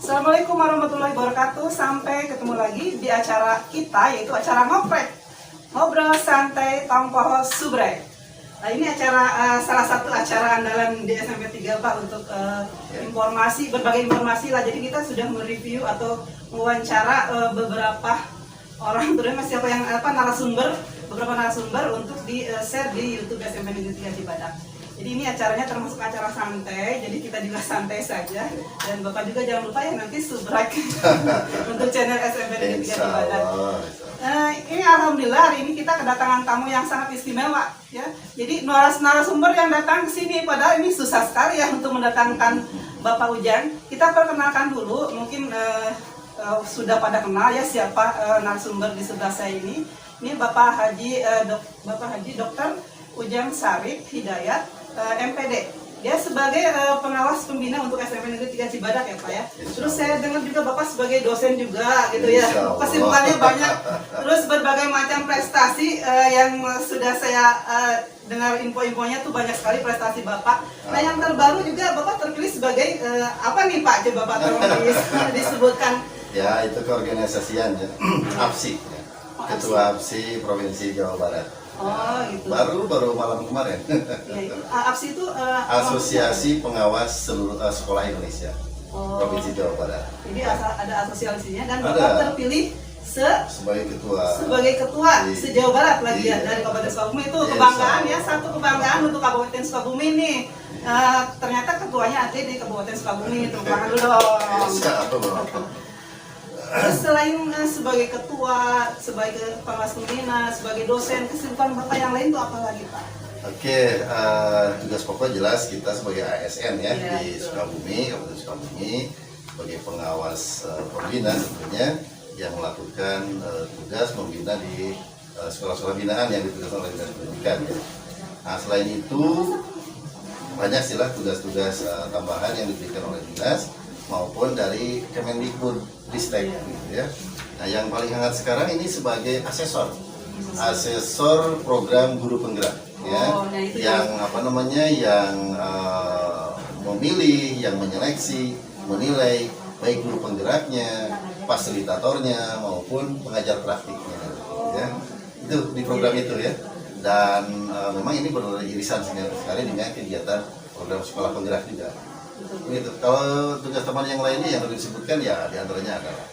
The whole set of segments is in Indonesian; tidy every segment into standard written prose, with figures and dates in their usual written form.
Assalamualaikum warahmatullahi wabarakatuh. Sampai ketemu lagi di acara kita, yaitu acara ngoprek, ngobrol santai tongkoh subrek. Nah, ini acara salah satu acara andalan di SMP 3 Pak untuk informasi, berbagai informasi lah. Jadi kita sudah mereview atau mewawancara beberapa orang, terutama siapa yang beberapa narasumber untuk di share di YouTube SMP Negeri 3 Cibadak. Jadi ini acaranya termasuk acara santai, jadi kita juga santai saja. Dan Bapak juga jangan lupa ya nanti subscribe untuk channel SMP Negeri 3 Cibadak. Ini alhamdulillah hari ini kita kedatangan tamu yang sangat istimewa ya. Jadi narasumber yang datang ke sini, padahal ini susah sekali ya untuk mendatangkan Bapak Ujang. Kita perkenalkan dulu, mungkin sudah pada kenal ya siapa narasumber di sebelah saya ini. Ini Bapak Haji Dr. Ujang Sarif Hidayat, MPD. Dia sebagai pengawas pembina untuk SMP Negeri 3 Cibadak ya Pak ya. Terus saya dengar juga Bapak sebagai dosen juga gitu ya. Kesibukannya banyak. Terus berbagai macam prestasi yang sudah saya dengar info-infonya tuh banyak sekali prestasi Bapak. Nah yang terbaru juga Bapak terpilih sebagai apa nih Pak? Coba Bapak tolong disebutkan. Ya itu keorganisasian ya. APSI. Ketua APSI Provinsi Jawa Barat. Oh gitu. Baru malam kemarin. Ya, APSI itu Asosiasi Pengawas Seluruh Sekolah Indonesia Provinsi Jawa Barat. Jadi ada asosiasinya dan Bapak terpilih sebagai ketua se-Jawa Barat lagi ya dari Kabupaten Sukabumi. Itu kebanggaan ya, satu kebanggaan untuk Kabupaten Sukabumi ini. Ternyata ketuanya ada di Kabupaten Sukabumi. Tepuk tangan dulu dong. Terus selain sebagai ketua, sebagai pengawas pembina, sebagai dosen, kesibukan Bapak yang lain itu apa lagi Pak? Oke, tugas pokok jelas kita sebagai ASN ya, di Sukabumi, Kabupaten Sukabumi, sebagai pengawas pembina tentunya yang melakukan tugas membina di sekolah-sekolah binaan yang ditugaskan oleh Dinas Pendidikan ya. Nah selain itu banyak sih tugas-tugas tambahan yang diberikan oleh dinas maupun dari Kemendikbud Ristek gitu ya. Nah yang paling hangat sekarang ini sebagai asesor program guru penggerak ya, yang memilih, yang menyeleksi, menilai baik guru penggeraknya, fasilitatornya maupun pengajar praktiknya ya. Itu di program itu ya. Dan memang ini beririsan sekali dengan kegiatan program sekolah penggerak juga. Gitu. Kalau tugas teman yang lainnya yang perlu disebutkan ya diantaranya adalah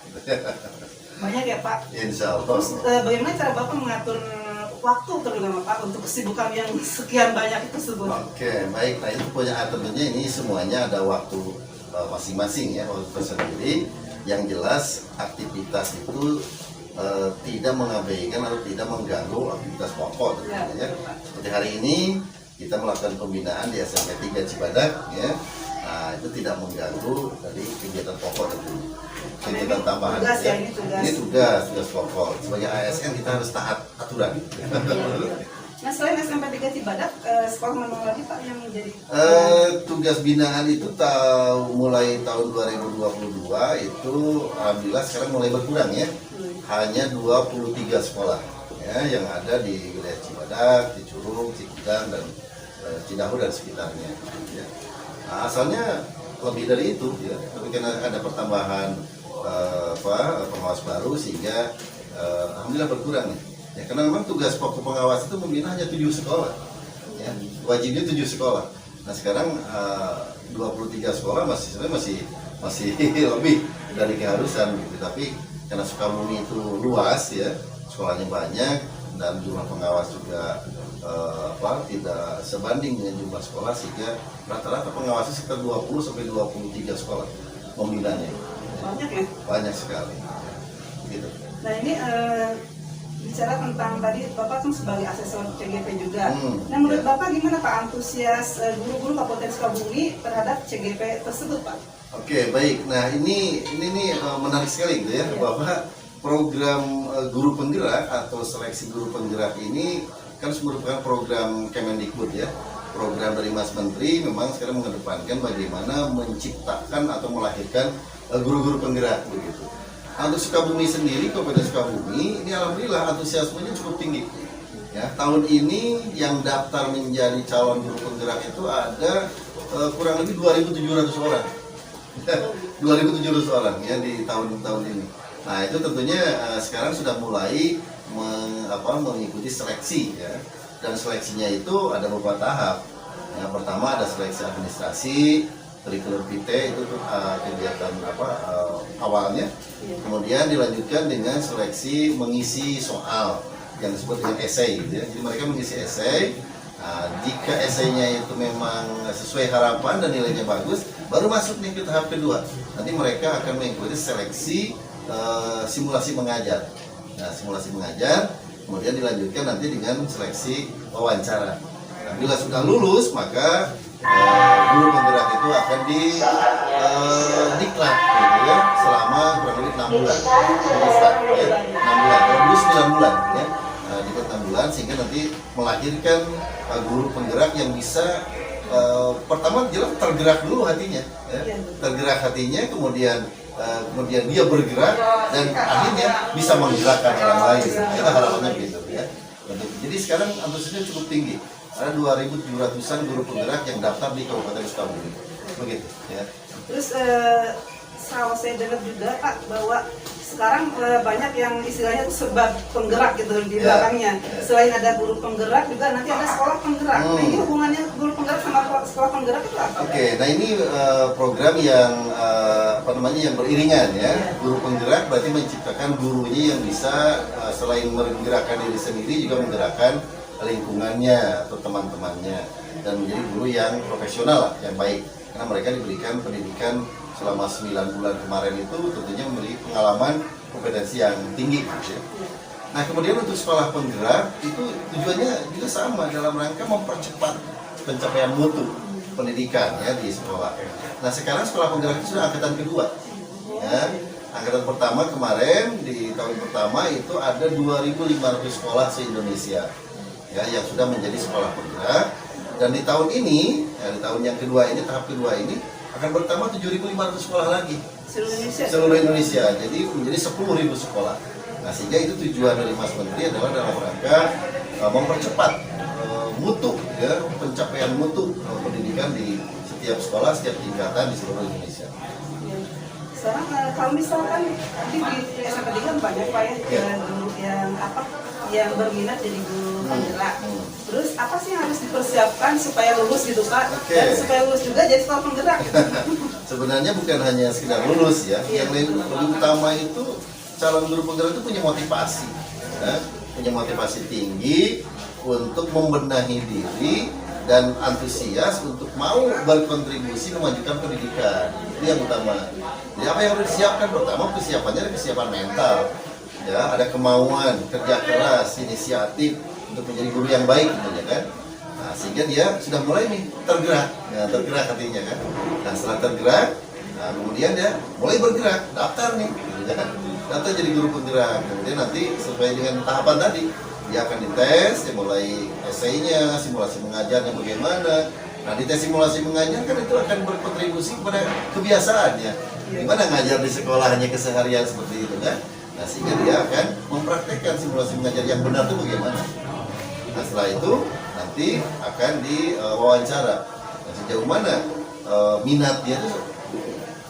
banyak ya Pak. Insya Allah. Terus bagaimana cara Bapak mengatur waktu terutama Pak untuk kesibukan yang sekian banyak itu tersebut? Oke, baik. Nah itu punya tentunya ini semuanya ada waktu masing-masing ya, waktu tersendiri. Yang jelas aktivitas itu tidak mengabaikan atau tidak mengganggu aktivitas pokok tentunya ya. Seperti hari ini kita melakukan pembinaan di SMP 3 Cibadak ya. Nah, itu tidak mengganggu dari kegiatan pokok tentunya. Kegiatan tambahan tugas, ya. Ini tugas pokok. Sebagai ASN kita harus taat aturan. Nah, selain SMP 3 Cibadak, sekolah mana lagi Pak yang menjadi tugas binaan itu mulai tahun 2022 itu alhamdulillah sekarang mulai berkurang ya. Hanya 23 sekolah ya yang ada di wilayah Cibadak, di Curug, Cikidang dan Cidahu dan sekitarnya ya. Nah, asalnya lebih dari itu ya, tapi karena ada pertambahan pengawas baru sehingga alhamdulillah berkurang ya. Karena memang tugas pokok pengawas itu membina hanya 7 sekolah ya. Wajibnya 7 sekolah. Nah sekarang 23 sekolah masih lebih dari keharusan gitu. Tapi karena Sukabumi itu luas ya, sekolahnya banyak dan jumlah pengawas juga tidak sebanding dengan jumlah sekolah, sehingga rata-rata pengawasnya sekitar 20 sampai 23 sekolah pembinanya. Banyak ya? Banyak sekali. Gitu. Nah ini bicara tentang tadi Bapak kan sebagai asesor CGP juga. Nah menurut Bapak gimana Pak antusias guru-guru Kabupaten Sukabumi terhadap CGP tersebut Pak? Oke baik. Nah ini menarik sekali gitu ya. Bahwa program guru penggerak atau seleksi guru penggerak ini kan merupakan program Kemendikbud ya, program dari Mas Menteri. Memang sekarang mengedepankan bagaimana menciptakan atau melahirkan guru-guru penggerak begitu. Untuk Sukabumi sendiri, Kabupaten Sukabumi ini alhamdulillah antusiasmenya cukup tinggi ya. Tahun ini yang daftar menjadi calon guru penggerak itu ada kurang lebih 2.700 orang 2.700 orang ya di tahun-tahun ini. Nah itu tentunya sekarang sudah mulai mengikuti seleksi ya, dan seleksinya itu ada beberapa tahap. Yang pertama ada seleksi administrasi, curriculum vitae itu kegiatan awalnya. Kemudian dilanjutkan dengan seleksi mengisi soal yang disebut dengan esai gitu ya. Jadi mereka mengisi esai. Nah, jika esainya itu memang sesuai harapan dan nilainya bagus, baru masuk nih ke tahap kedua. Nanti mereka akan mengikuti seleksi simulasi mengajar. Nah, simulasi mengajar, kemudian dilanjutkan nanti dengan seleksi wawancara. Nah, bila sudah lulus, maka guru penggerak itu akan diklat gitu ya, selama kurang lebih 6 bulan. Ya, 6 bulan, kalau dulu 9 bulan ya. Diklat 6 bulan sehingga nanti melahirkan guru penggerak yang bisa pertama jelas tergerak dulu hatinya ya. Tergerak hatinya, kemudian dia bergerak dan akhirnya bisa menggerakkan orang lain. Kita harapannya begitu ya. Jadi sekarang antusiasnya cukup tinggi. Ada 2.700-an guru penggerak yang daftar di Kabupaten Sukabumi. Begitu ya. Terus kalau saya dengar juga Pak bahwa sekarang banyak yang istilahnya itu sebab penggerak gitu di belakangnya. Selain ada guru penggerak juga nanti ada sekolah penggerak. Nah ini hubungannya guru penggerak sama sekolah penggerak itu apa? Oke, nah ini program yang yang beriringan ya. Guru penggerak berarti menciptakan gurunya yang bisa selain menggerakkan diri sendiri juga menggerakkan lingkungannya atau teman-temannya dan menjadi guru yang profesional yang baik. Karena mereka diberikan pendidikan selama 9 bulan kemarin itu tentunya memiliki pengalaman kompetensi yang tinggi gitu ya. Nah kemudian untuk sekolah penggerak itu tujuannya juga sama dalam rangka mempercepat pencapaian mutu pendidikan ya di sekolah. Nah sekarang sekolah penggerak itu sudah angkatan kedua ya. Angkatan pertama kemarin di tahun pertama itu ada 2.500 sekolah se-Indonesia ya yang sudah menjadi sekolah penggerak, dan di tahun ini ya, di tahun yang kedua ini, tahap kedua ini akan bertambah 7.500 sekolah lagi seluruh Indonesia, jadi menjadi 10.000 sekolah. Nah sehingga itu tujuan dari Mas Menteri adalah dalam rangka mempercepat mutu ya, pencapaian mutu pendidikan di setiap sekolah, setiap tingkatan di seluruh Indonesia. Sekarang kalau misalkan di SMP kan banyak Pak ya, guru yang berminat jadi guru penggerak. Terus apa sih yang harus dipersiapkan supaya lulus gitu Pak? Dan supaya lulus juga jadi sekolah penggerak. Sebenarnya bukan hanya sekedar lulus ya, yang lebih utama itu calon guru penggerak itu punya motivasi, ya, punya motivasi tinggi untuk membenahi diri dan antusias untuk mau berkontribusi memajukan pendidikan. Itu yang utama. Jadi apa yang harus disiapkan? Pertama persiapannya ada kesiapan mental, ya, ada kemauan, kerja keras, inisiatif untuk menjadi guru yang baik, tentunya kan. Nah, sehingga dia sudah mulai nih tergerak, ya, tergerak hatinya kan. Nah setelah tergerak, nah, kemudian dia mulai bergerak, daftar nih, gitu kan. Daftar jadi guru penggerak. Kemudian nanti sesuai dengan tahapan tadi, dia akan dites, dia mulai esainya, simulasi mengajarnya bagaimana. Nah di tes simulasi mengajar kan itu akan berkontribusi kepada kebiasaannya. Gimana ngajar di sekolahnya keseharian seperti itu kan. Nah sehingga dia akan mempraktekkan simulasi mengajar yang benar itu bagaimana. Nah setelah itu nanti akan diwawancara. Nah, sejauh mana minat dia itu,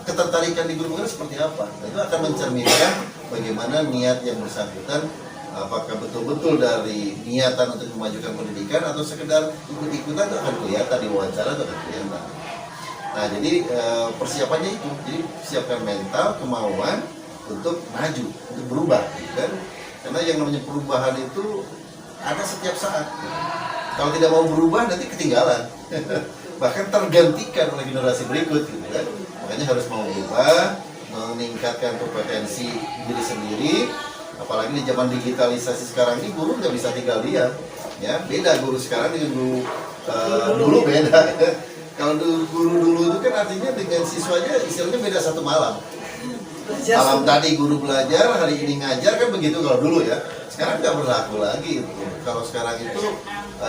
ketertarikan di guru seperti apa. Nah, itu akan mencerminkan bagaimana niat yang bersangkutan, apakah betul-betul dari niatan untuk memajukan pendidikan atau sekedar ikut-ikutan itu akan kelihatan di wawancara itu akan kelihatan. Nah jadi persiapannya itu, jadi siapkan mental, kemauan untuk maju, untuk berubah, gitu kan? Karena yang namanya perubahan itu ada setiap saat. Gitu. Kalau tidak mau berubah nanti ketinggalan, bahkan tergantikan oleh generasi berikut, gitu kan? Makanya harus mau berubah, meningkatkan kompetensi diri sendiri. Apalagi di zaman digitalisasi sekarang ini guru nggak bisa tinggal diam, ya beda guru sekarang dengan guru dulu beda. Ya. Kalau guru dulu itu kan artinya dengan siswanya istilahnya beda satu malam. Malam tadi guru belajar, hari ini ngajar kan begitu kalau dulu ya. Sekarang nggak berlaku lagi. Kalau sekarang itu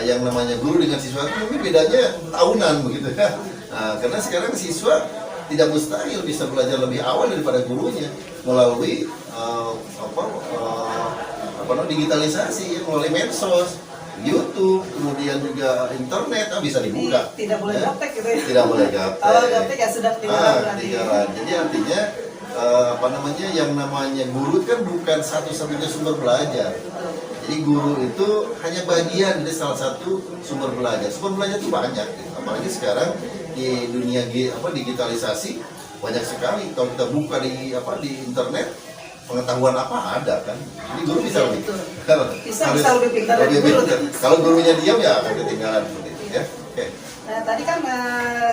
yang namanya guru dengan siswa itu mungkin bedanya tahunan begitu ya. Nah, karena sekarang siswa tidak mustahil bisa belajar lebih awal daripada gurunya melalui digitalisasi, melalui medsos. YouTube, kemudian juga internet, bisa dibuka. Tidak boleh gaptek gitu ya. Tidak boleh gaptek. Kalau gaptek ya sudah ketinggalan berarti. Ketinggalan. Jadi artinya yang namanya guru kan bukan satu-satunya sumber belajar. Jadi guru itu hanya bagian dari salah satu sumber belajar. Sumber belajar itu banyak, gitu. Apalagi sekarang di dunia digitalisasi banyak sekali. Kalau kita buka di internet, pengetahuan apa ada kan. Jadi guru bisa lebih bisa lebih pintar dari guru. Kalau gurunya diam ya akan ketinggalan seperti itu ya. Oke. Nah, tadi kan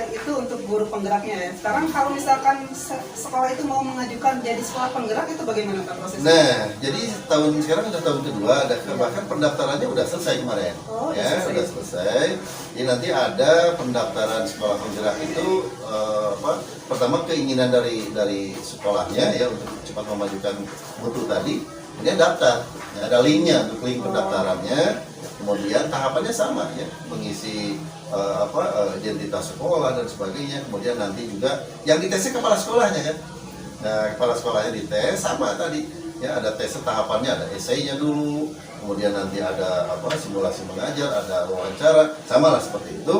itu untuk guru penggeraknya ya. Sekarang kalau misalkan sekolah itu mau mengajukan jadi sekolah penggerak itu bagaimana Pak prosesnya? Nah, jadi sekarang sudah tahun kedua, bahkan pendaftarannya udah selesai kemarin. Oh, ya, sudah selesai. Jadi nanti ada pendaftaran sekolah penggerak itu pertama keinginan dari sekolahnya ya untuk cepat memajukan mutu tadi. Ini daftar, ya, ada linknya untuk link pendaftarannya. Kemudian tahapannya sama ya, mengisi identitas sekolah dan sebagainya. Kemudian nanti juga yang ditesnya kepala sekolahnya kan. Nah, kepala sekolahnya dites sama tadi. Ya, ada tes tahapannya, ada esainya dulu, kemudian nanti ada simulasi mengajar, ada wawancara, sama lah seperti itu.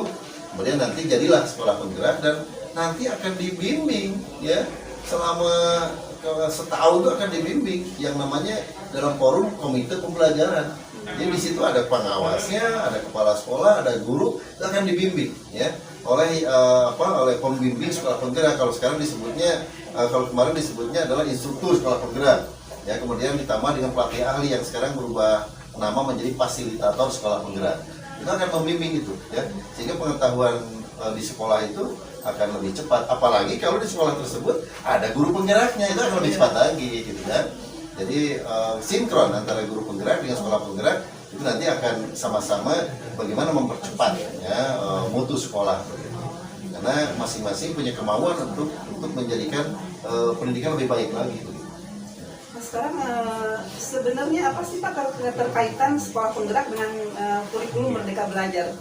Kemudian nanti jadilah sekolah penggerak dan nanti akan dibimbing ya selama setahun itu akan dibimbing yang namanya dalam forum komite pembelajaran. Jadi di situ ada pengawasnya, ada kepala sekolah, ada guru, itu akan dibimbing ya oleh pembimbing sekolah penggerak. Kalau sekarang disebutnya, kalau kemarin disebutnya adalah instruktur sekolah penggerak. Ya, kemudian ditambah dengan pelatih ahli yang sekarang berubah nama menjadi fasilitator sekolah penggerak. Itu akan membimbing itu ya, sehingga pengetahuan di sekolah itu akan lebih cepat. Apalagi kalau di sekolah tersebut ada guru penggeraknya, itu akan lebih cepat lagi gitu kan. Jadi sinkron antara guru penggerak dengan sekolah penggerak itu nanti akan sama-sama bagaimana mempercepat ya mutu sekolah. Karena masing-masing punya kemauan untuk menjadikan pendidikan lebih baik lagi. Sekarang sebenarnya apa sih Pak keterkaitan sekolah penggerak dengan kurikulum Merdeka Belajar?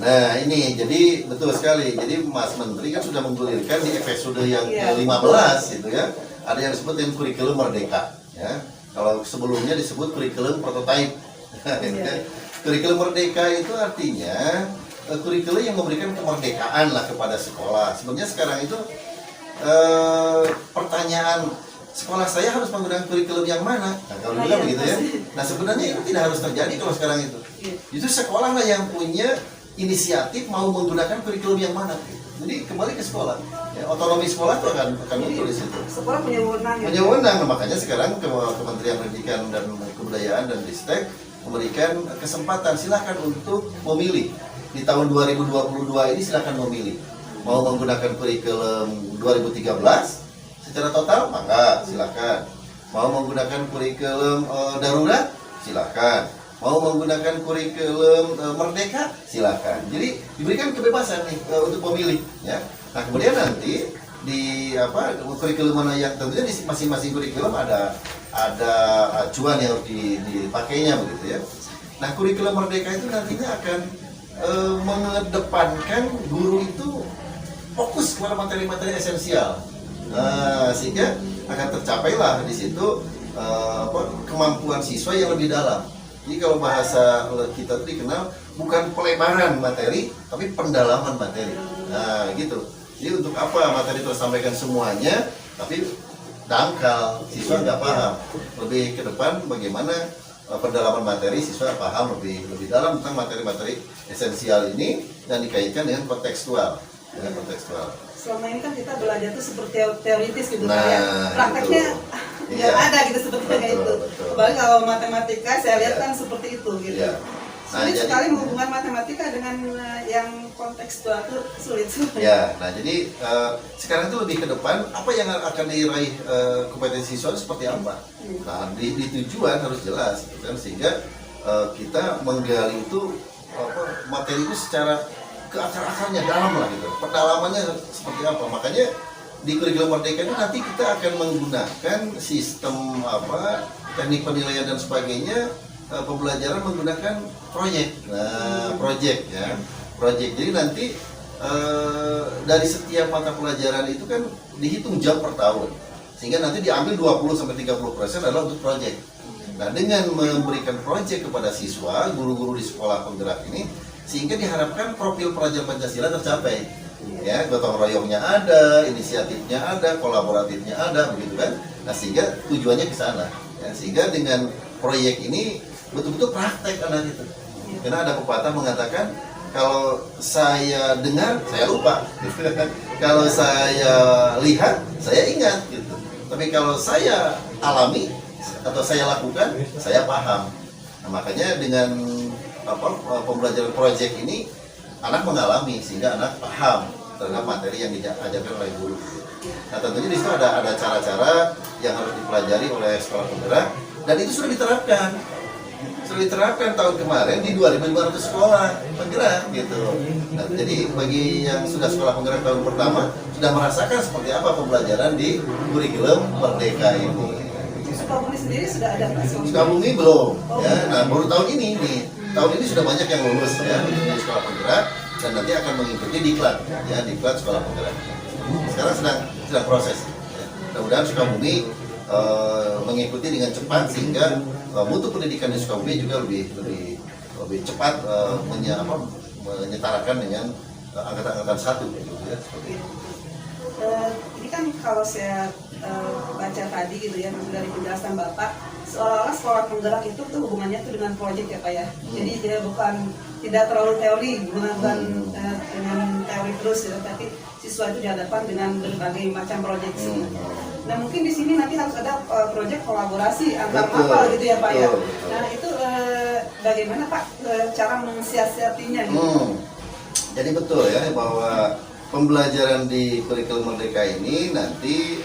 Nah ini jadi betul sekali. Jadi Mas Menteri kan sudah menggulirkan di episode yang ke-15 gitu ya. Ada yang disebut dengan kurikulum Merdeka. Ya. Kalau sebelumnya disebut kurikulum prototipe. Kurikulum Merdeka itu artinya kurikulum yang memberikan kemerdekaan lah kepada sekolah. Sebenarnya sekarang itu pertanyaan sekolah saya harus menggunakan kurikulum yang mana? Nah, kalau bilang begitu ya. Nah sebenarnya itu tidak harus terjadi kalau sekarang itu. Justru sekolah lah yang punya inisiatif mau menggunakan kurikulum yang mana. Jadi kembali ke sekolah. Ya, otonomi sekolah itu akan muncul di situ. Sekolah punya wewenang. Punya wewenang. Nah, makanya sekarang Kementerian Pendidikan dan Kebudayaan dan Ristek memberikan kesempatan silakan untuk memilih di tahun 2022 ini silakan memilih mau menggunakan kurikulum 2013 secara total maka silakan, mau menggunakan kurikulum darurat silakan, mau menggunakan kurikulum merdeka silakan. Jadi diberikan kebebasan nih untuk memilih ya. Nah kemudian nanti di kurikulum mana yang tentunya di masing-masing kurikulum ada acuan yang harus dipakainya begitu ya. Nah kurikulum merdeka itu nantinya akan mengedepankan guru itu fokus kepada materi-materi esensial. Sehingga akan tercapailah di situ kemampuan siswa yang lebih dalam. Jadi kalau bahasa kita itu dikenal bukan pelebaran materi, tapi pendalaman materi. Nah, gitu. Jadi untuk apa materi tersampaikan semuanya, tapi dangkal, siswa nggak paham. Lebih ke depan bagaimana pendalaman materi siswa paham lebih dalam tentang materi-materi esensial ini dan dikaitkan dengan kontekstual. Selama ini kan kita belajar itu seperti teoritis gitu nah, ya. Prakteknya nggak ada gitu seperti kayak itu. Apalagi kalau matematika saya lihat kan seperti itu gitu. Sulit sekali menghubungkan matematika dengan yang kontekstual itu sulit. Ya, nah jadi sekarang itu lebih ke depan apa yang akan diraih kompetensi siswa seperti apa. Nah di tujuan harus jelas gitu kan, sehingga kita menggali itu materi itu secara ke akar-akarnya dalam lah gitu, pendalamannya seperti apa. Makanya di kurikulum merdeka itu nanti kita akan menggunakan sistem teknik penilaian dan sebagainya, pembelajaran menggunakan proyek. Nah, proyek. Jadi nanti dari setiap mata pelajaran itu kan dihitung jam per tahun, sehingga nanti diambil 20-30% adalah untuk proyek. Nah, dengan memberikan proyek kepada siswa, guru-guru di sekolah penggerak ini, sehingga diharapkan profil pelajar Pancasila tercapai. Ya, gotong royongnya ada, inisiatifnya ada, kolaboratifnya ada, begitu kan? Nah, sehingga tujuannya ke sana. Ya, sehingga dengan proyek ini betul-betul praktek anak itu. Karena ada pepatah mengatakan, kalau saya dengar, saya lupa. Kalau saya lihat, saya ingat. Gitu. Tapi kalau saya alami atau saya lakukan, saya paham. Nah, makanya dengan pembelajaran proyek ini, anak mengalami sehingga anak paham terhadap materi yang diajarkan oleh guru. Nah, tentunya di situ ada cara-cara yang harus dipelajari oleh sekolah penggerak, dan itu sudah diterapkan. Sudah diterapkan tahun kemarin di 2.500 sekolah penggerak gitu. Nah, jadi bagi yang sudah sekolah penggerak tahun pertama sudah merasakan seperti apa pembelajaran di kurikulum Merdeka ini. Sukabumi sendiri sudah ada Pak? Sukabumi belum, ya. Nah, baru tahun ini nih. Tahun ini sudah banyak yang lulus ya di sekolah penggerak, dan nanti akan mengikuti diklat, ya, diklat sekolah penggerak. Sekarang sedang proses. Ya. Mudah-mudahan Sukabumi mengikuti dengan cepat sehingga mutu pendidikan di Sukabumi juga lebih cepat menyetarakan dengan angkatan-angkatan satu, gitu ya. Seperti itu. Ini kan kalau saya baca tadi gitu ya, dari penjelasan Bapak, seolah-olah sekolah penggerak itu tuh hubungannya tuh dengan proyek ya Pak ya. Jadi dia tidak terlalu teori, bukan dengan teori terus ya, tapi siswa itu dihadapkan dengan berbagai macam proyek. Nah, mungkin di sini nanti harus ada proyek kolaborasi antar mapel gitu ya Pak ya. Nah, itu bagaimana Pak cara mensiasatinya gitu? Jadi betul ya bahwa pembelajaran di kurikulum Merdeka ini nanti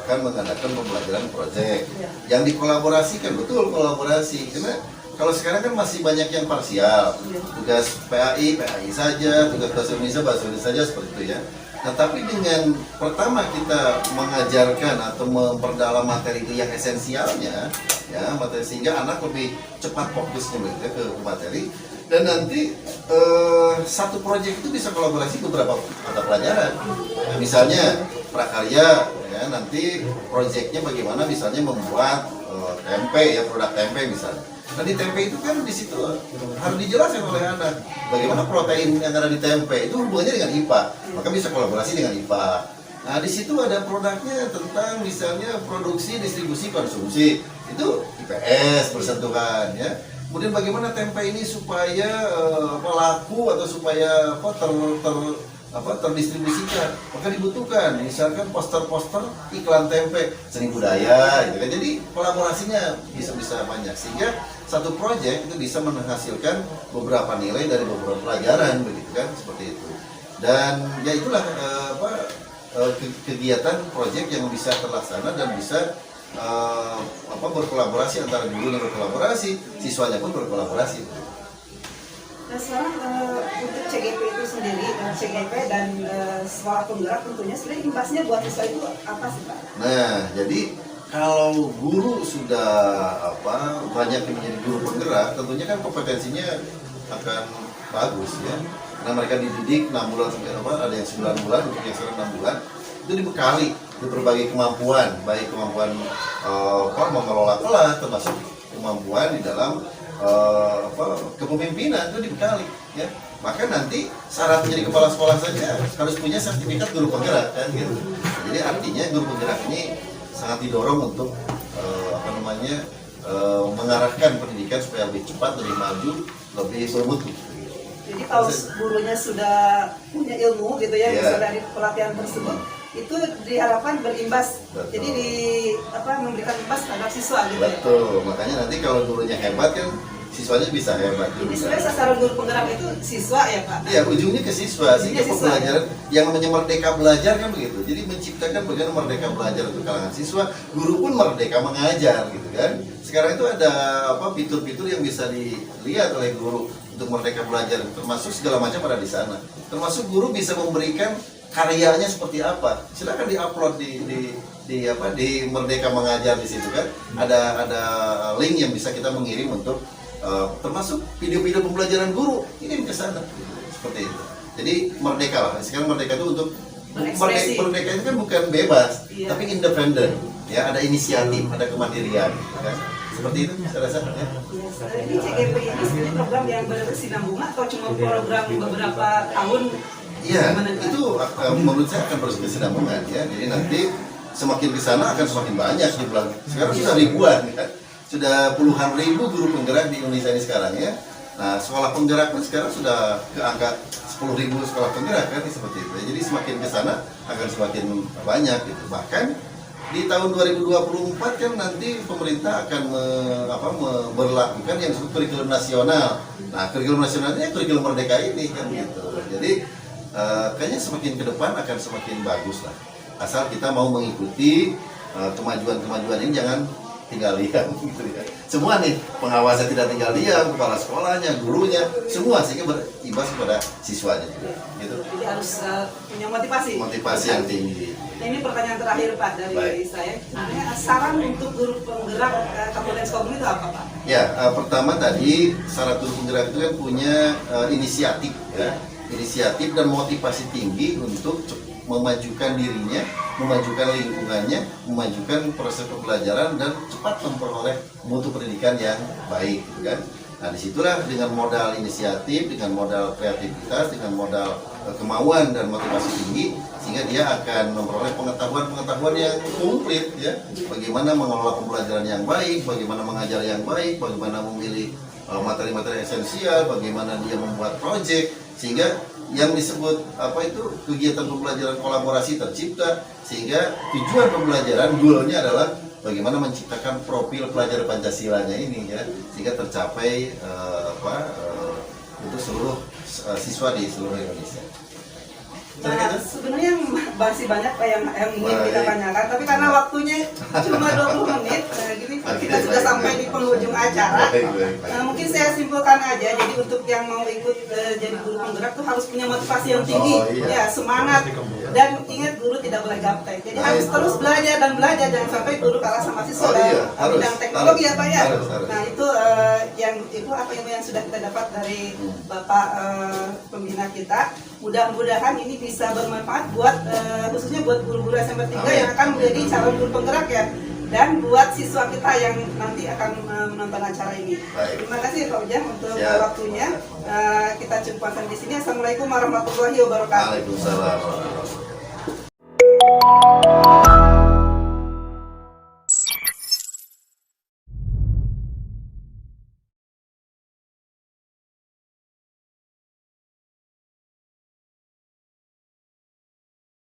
akan mengadakan pembelajaran proyek yang dikolaborasikan, betul kolaborasi, karena kalau sekarang kan masih banyak yang parsial, tugas PAI saja, tugas bahasa Indonesia saja, seperti itu ya. Nah, tapi dengan pertama kita mengajarkan atau memperdalam materi itu yang esensialnya, ya, materi, sehingga anak lebih cepat fokusnya ke materi. Dan nanti satu proyek itu bisa kolaborasi beberapa mata pelajaran. Nah, misalnya prakarya, ya, nanti proyeknya bagaimana misalnya membuat tempe, ya, produk tempe misalnya. Nah, di tempe itu kan di situ harus dijelaskan oleh anak bagaimana protein yang ada di tempe itu hubungannya dengan IPA, maka bisa kolaborasi dengan IPA. Nah, di situ ada produknya tentang misalnya produksi, distribusi, konsumsi, itu IPS bersentuhan, ya. Kemudian bagaimana tempe ini supaya laku atau supaya terdistribusikan, maka dibutuhkan misalkan poster-poster iklan tempe, seni budaya, gitu kan. Jadi kolaborasinya bisa banyak sehingga satu proyek itu bisa menghasilkan beberapa nilai dari beberapa pelajaran, begitu kan, seperti itu. Dan ya itulah kegiatan proyek yang bisa terlaksana dan bisa berkolaborasi, antara guru yang berkolaborasi, siswanya pun berkolaborasi. Nah, sekarang untuk CGP itu sendiri, CGP dan sekolah penggerak tentunya sebenarnya imbasnya buat siswa itu apa sih Pak? Nah, jadi kalau guru sudah banyak yang menjadi guru penggerak, tentunya kan kompetensinya akan bagus, ya. Karena mereka dididik 6 bulan sampai ada yang 9 bulan, untuk yang sekarang 6 bulan, itu dibekali berbagai kemampuan, baik kemampuan mengelola kelas, termasuk kemampuan di dalam kepemimpinan, itu dibekali, ya. Maka nanti syarat menjadi kepala sekolah saja harus punya sertifikat guru penggerak, kan, gitu. Jadi artinya guru penggerak ini sangat didorong untuk mengarahkan pendidikan supaya lebih cepat, lebih maju, lebih bermutu. Jadi kalau gurunya sudah punya ilmu gitu ya, bisa dari pelatihan tersebut, itu diharapkan berimbas. Betul. Jadi memberikan imbas terhadap siswa gitu. Betul, makanya nanti kalau gurunya hebat kan siswanya bisa hebat juga. Jadi sebenarnya sasaran guru penggerak itu siswa ya Pak? Iya, ujungnya ke siswa, sehingga pembelajaran yang namanya merdeka belajar kan begitu. Jadi menciptakan bagaimana merdeka belajar untuk kalangan siswa, guru pun merdeka mengajar, gitu kan. Sekarang itu ada fitur-fitur yang bisa dilihat oleh guru untuk merdeka belajar, termasuk segala macam ada di sana. Termasuk guru bisa memberikan karyanya seperti apa, silakan diupload di Merdeka Mengajar, di situ kan ada link yang bisa kita mengirim untuk termasuk video-video pembelajaran guru, ini ke sana, seperti itu. Jadi merdeka lah, sekarang merdeka itu untuk merdeka itu kan bukan bebas, tapi independen, ya, ada inisiatif, ada kemandirian, kan? Seperti itu saya rasa. Ya. Ini CGP ini sebenarnya program yang berkesinambungan atau cuma program beberapa tahun? Iya, itu menurut saya akan berkesinambungan ya. Jadi nanti semakin ke sana akan semakin banyak jumlah. Sekarang sudah ribuan ya. Sudah puluhan ribu guru penggerak di Indonesia ini sekarang ya. Nah, sekolah penggerak pun sekarang sudah ke angka 10.000 sekolah penggerak kan seperti itu. Jadi semakin ke sana akan semakin banyak gitu. Bahkan di tahun 2024 kan nanti pemerintah akan memberlakukan yang disebut kurikulum nasional. Nah, kurikulum nasionalnya kurikulum merdeka ini kan gitu. Jadi kayaknya semakin ke depan akan semakin bagus lah. Asal kita mau mengikuti kemajuan-kemajuan ini, jangan tinggal diam gitu ya. Semua nih pengawasnya tidak tinggal diam, kepala sekolahnya, gurunya, semua sehingga berimbas kepada siswanya juga. Gitu. Jadi harus punya motivasi. Motivasi yang tinggi. Nah, ini pertanyaan terakhir Pak dari saya. Saran untuk guru penggerak Kabupaten Sukabumi itu apa Pak? Ya, pertama tadi syarat guru penggerak itu kan punya inisiatif ya. Inisiatif dan motivasi tinggi untuk memajukan dirinya, memajukan lingkungannya, memajukan proses pembelajaran dan cepat memperoleh mutu pendidikan yang baik, gitu kan. Nah, disitulah dengan modal inisiatif, dengan modal kreativitas, dengan modal kemauan dan motivasi tinggi, sehingga dia akan memperoleh pengetahuan-pengetahuan yang komplit, ya. Bagaimana mengelola pembelajaran yang baik, bagaimana mengajar yang baik, bagaimana memilih materi-materi esensial, bagaimana dia membuat proyek, sehingga yang disebut kegiatan pembelajaran kolaborasi tercipta, sehingga tujuan pembelajaran goalnya adalah bagaimana menciptakan profil pelajar Pancasilanya ini ya, sehingga tercapai untuk seluruh siswa di seluruh Indonesia. Nah, sebenarnya masih banyak Pak yang ingin kita tanyakan, tapi karena waktunya cuma 20 menit, gini kita sudah sampai di penghujung acara. Mungkin saya simpulkan aja, jadi untuk yang mau ikut jadi guru penggerak tuh harus punya motivasi yang tinggi, ya semangat, dan ingat guru tidak boleh gaptek. Jadi harus terus belajar dan belajar, jangan sampai guru kalah sama siswa dalam bidang teknologi ya Pak ya. Nah itu yang sudah kita dapat dari Bapak pembina kita. Mudah-mudahan ini bisa bermanfaat buat khususnya buat guru-guru SMP 3 yang akan menjadi calon guru penggerak ya, dan buat siswa kita yang nanti akan menonton acara ini. Baik. Terima kasih Pak Ujang untuk waktunya. Kita cukupkan di sini. Assalamualaikum warahmatullahi wabarakatuh. Waalaikumsalam.